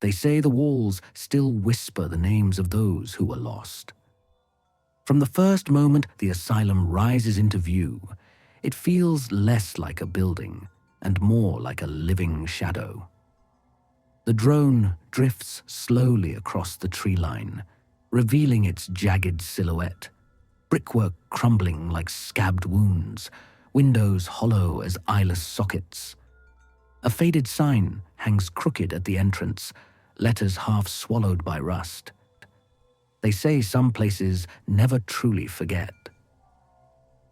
They say the walls still whisper the names of those who were lost. From the first moment the asylum rises into view, it feels less like a building and more like a living shadow. The drone drifts slowly across the tree line, revealing its jagged silhouette, brickwork crumbling like scabbed wounds, windows hollow as eyeless sockets. A faded sign hangs crooked at the entrance, letters half swallowed by rust. They say some places never truly forget.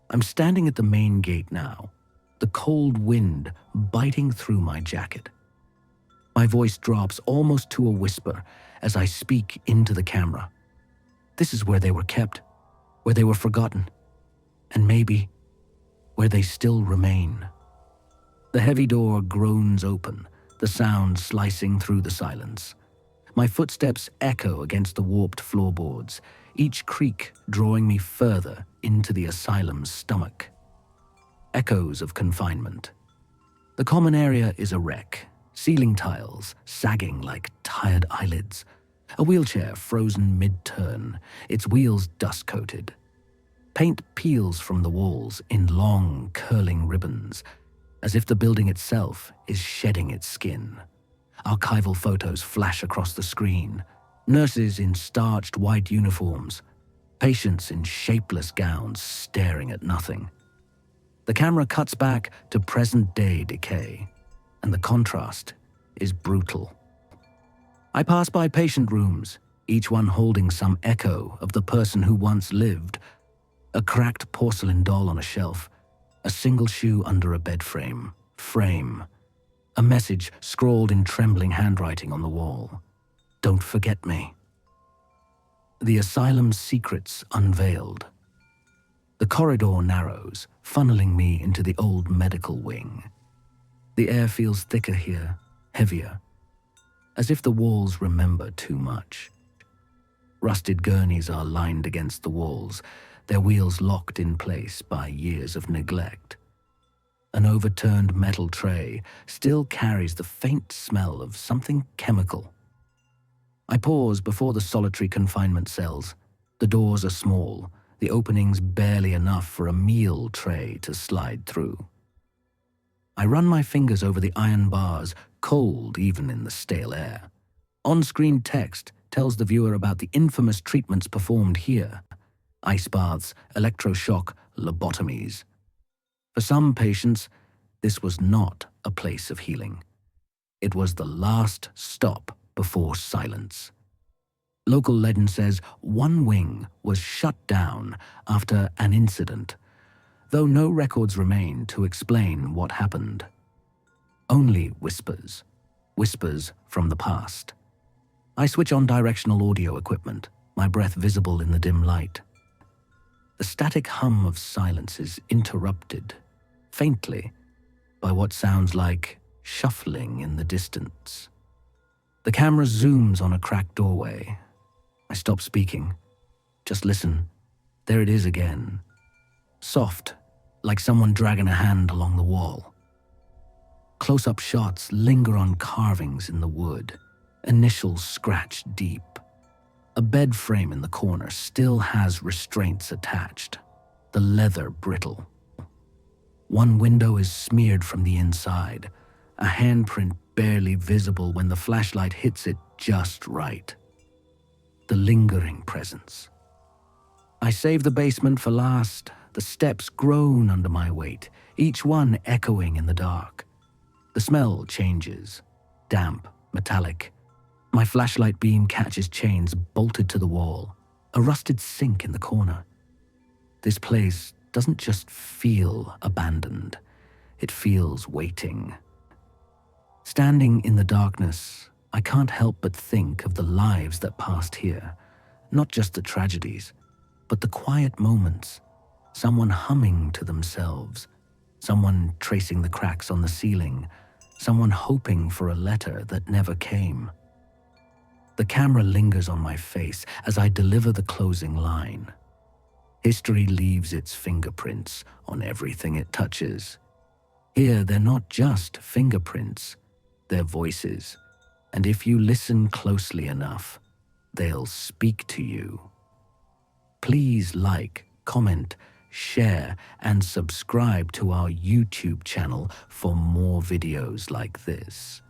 I'm standing at the main gate now, the cold wind biting through my jacket. My voice drops almost to a whisper as I speak into the camera. This is where they were kept, where they were forgotten, and maybe where they still remain. The heavy door groans open, the sound slicing through the silence. My footsteps echo against the warped floorboards, each creak drawing me further into the asylum's stomach. Echoes of confinement. The common area is a wreck, ceiling tiles sagging like tired eyelids, a wheelchair frozen mid-turn, its wheels dust-coated. Paint peels from the walls in long, curling ribbons, as if the building itself is shedding its skin. Archival photos flash across the screen, nurses in starched white uniforms, patients in shapeless gowns staring at nothing. The camera cuts back to present-day decay, and the contrast is brutal. I pass by patient rooms, each one holding some echo of the person who once lived. A cracked porcelain doll on a shelf, a single shoe under a bed frame. A message scrawled in trembling handwriting on the wall. Don't forget me. The asylum's secrets unveiled. The corridor narrows, funneling me into the old medical wing. The air feels thicker here, heavier, as if the walls remember too much. Rusted gurneys are lined against the walls, their wheels locked in place by years of neglect. An overturned metal tray still carries the faint smell of something chemical. I pause before the solitary confinement cells. The doors are small, the openings barely enough for a meal tray to slide through. I run my fingers over the iron bars, cold even in the stale air. On-screen text tells the viewer about the infamous treatments performed here. Ice baths, electroshock, lobotomies. For some patients, this was not a place of healing. It was the last stop before silence. Local legend says one wing was shut down after an incident, though no records remain to explain what happened. Only whispers, whispers from the past. I switch on directional audio equipment, my breath visible in the dim light. The static hum of silence is interrupted, faintly, by what sounds like shuffling in the distance. The camera zooms on a cracked doorway. I stop speaking. Just listen. There it is again. Soft, like someone dragging a hand along the wall. Close-up shots linger on carvings in the wood, initials scratched deep. A bed frame in the corner still has restraints attached, the leather brittle. One window is smeared from the inside, a handprint barely visible when the flashlight hits it just right. The lingering presence. I save the basement for last. The steps groan under my weight, each one echoing in the dark. The smell changes, damp, metallic. My flashlight beam catches chains bolted to the wall, a rusted sink in the corner. This place doesn't just feel abandoned, it feels waiting. Standing in the darkness, I can't help but think of the lives that passed here, not just the tragedies, but the quiet moments, someone humming to themselves, someone tracing the cracks on the ceiling, someone hoping for a letter that never came. The camera lingers on my face as I deliver the closing line. History leaves its fingerprints on everything it touches. Here, they're not just fingerprints, they're voices. And if you listen closely enough, they'll speak to you. Please like, comment, share, and subscribe to our YouTube channel for more videos like this.